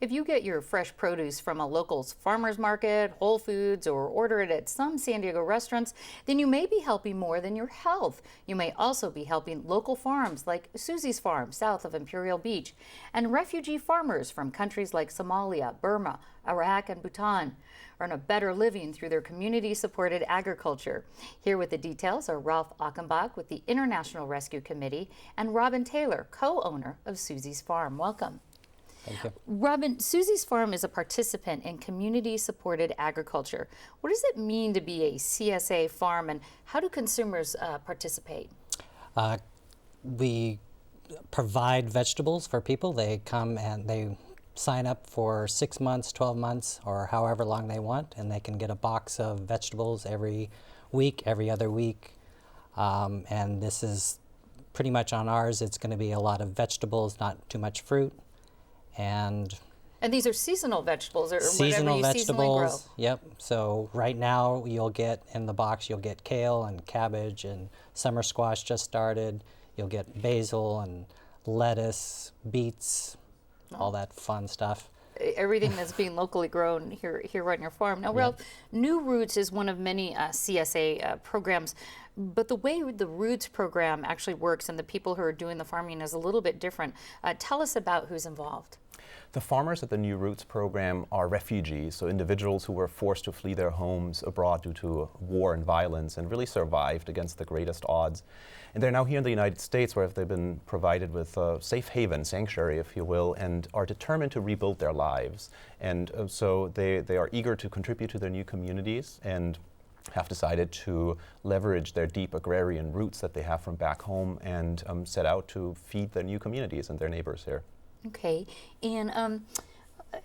If you get your fresh produce from a local farmer's market, Whole Foods, or order it at some San Diego restaurants, then you may be helping more than your health. You may also be helping local farms like Susie's Farm south of Imperial Beach and refugee farmers from countries like Somalia, Burma, Iraq, and Bhutan earn a better living through their community-supported agriculture. Here with the details are Ralph Achenbach with the International Rescue Committee and Robin Taylor, co-owner of Susie's Farm. Welcome. Thank you. Robin, Susie's Farm is a participant in community-supported agriculture. What does it mean to be a CSA farm, and how do consumers participate? We provide vegetables for people. They come and they sign up for 6 months, 12 months, or however long they want, and they can get a box of vegetables every week, every other week. And this is pretty much on ours. It's going to be a lot of vegetables, not too much fruit. And these are seasonal vegetables, or seasonal whatever you seasonally grow. Yep. So right now you'll get in the box, you'll get kale and cabbage, and summer squash just started. You'll get basil and lettuce, beets, all that fun stuff. Everything that's being locally grown here on your farm. Now, Ralph, New Roots is one of many CSA programs, but the way the Roots program actually works and the people who are doing the farming is a little bit different. Tell us about who's involved. The farmers at the New Roots program are refugees, so individuals who were forced to flee their homes abroad due to war and violence and really survived against the greatest odds. And they're now here in the United States, where they've been provided with a safe haven, sanctuary, if you will, and are determined to rebuild their lives. And so they are eager to contribute to their new communities and have decided to leverage their deep agrarian roots that they have from back home and set out to feed their new communities and their neighbors here. Okay, and I'm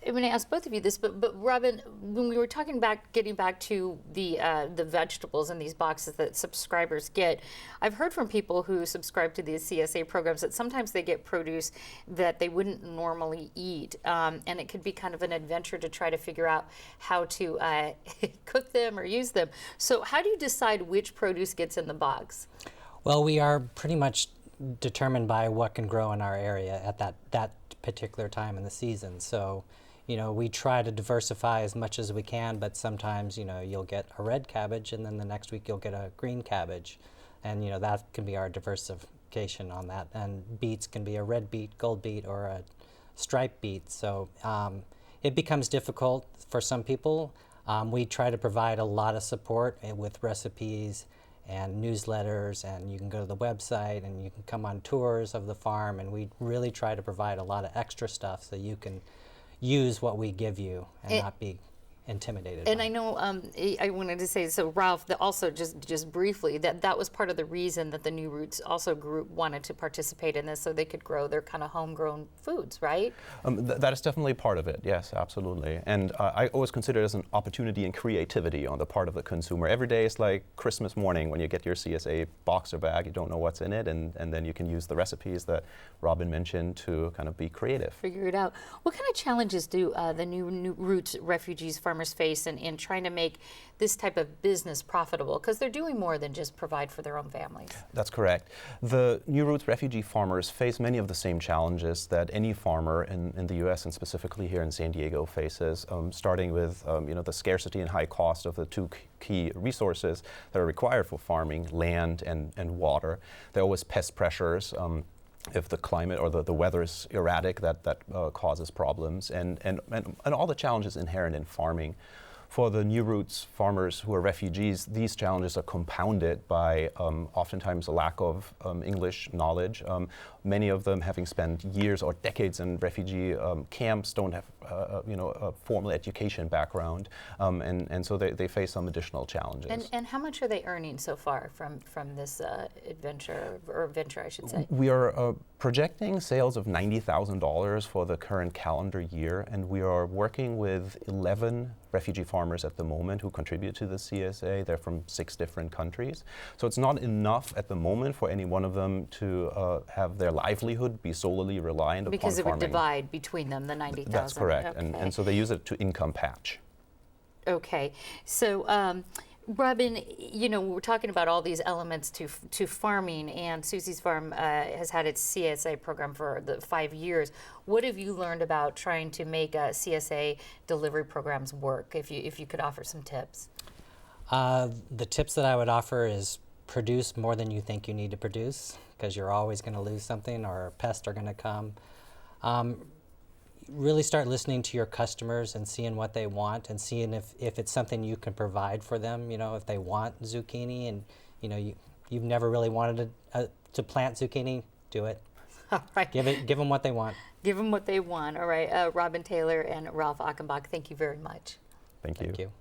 going to ask both of you this, but Robin, when we were talking about getting back to the vegetables in these boxes that subscribers get, I've heard from people who subscribe to these CSA programs that sometimes they get produce that they wouldn't normally eat, and it could be kind of an adventure to try to figure out how to cook them or use them. So how do you decide which produce gets in the box? Well, we are pretty much determined by what can grow in our area at that particular time in the season. So, we try to diversify as much as we can, but sometimes, you'll get a red cabbage and then the next week you'll get a green cabbage. And, that can be our diversification on that. And beets can be a red beet, gold beet, or a striped beet. So it becomes difficult for some people. We try to provide a lot of support with recipes and newsletters, and you can go to the website and you can come on tours of the farm, and we really try to provide a lot of extra stuff so you can use what we give you and not be intimidated. And I know I wanted to say, so Ralph, that also just briefly, that was part of the reason that the New Roots also group wanted to participate in this, so they could grow their kind of homegrown foods, right? That is definitely part of it, yes, absolutely. And I always consider it as an opportunity and creativity on the part of the consumer. Every day is like Christmas morning when you get your CSA box or bag, you don't know what's in it, and then you can use the recipes that Robin mentioned to kind of be creative. Figure it out. What kind of challenges do the New Roots refugees farmers face in trying to make this type of business profitable, because they're doing more than just provide for their own families? That's correct. The New Roots refugee farmers face many of the same challenges that any farmer in the U.S. and specifically here in San Diego faces, starting with the scarcity and high cost of the two key resources that are required for farming, land and water. There are always pest pressures. If the climate or the weather is erratic, that causes problems, and all the challenges inherent in farming. For the New Roots farmers who are refugees, these challenges are compounded by oftentimes a lack of English knowledge. Many of them, having spent years or decades in refugee camps, don't have a formal education background, and so they face some additional challenges. And how much are they earning so far from this venture, I should say? We are projecting sales of $90,000 for the current calendar year, and we are working with 11 refugee farmers at the moment who contribute to the CSA. They're from 6 different countries. So it's not enough at the moment for any one of them to have their livelihood be solely reliant upon farming. Because it would divide between them, the 90,000. That's correct, okay. and so they use it to income patch. Okay, so Robin, you know, we're talking about all these elements to farming, and Susie's Farm has had its CSA program for the 5 years. What have you learned about trying to make CSA delivery programs work? If you could offer some tips. The tips that I would offer is produce more than you think you need to produce, because you're always going to lose something or pests are going to come. Really start listening to your customers and seeing what they want and seeing if it's something you can provide for them. You know, if they want zucchini and, you know, you've never really wanted to plant zucchini, do it. All right. Give them what they want. Give them what they want. All right. Robin Taylor and Ralph Achenbach, thank you very much. Thank you. Thank you.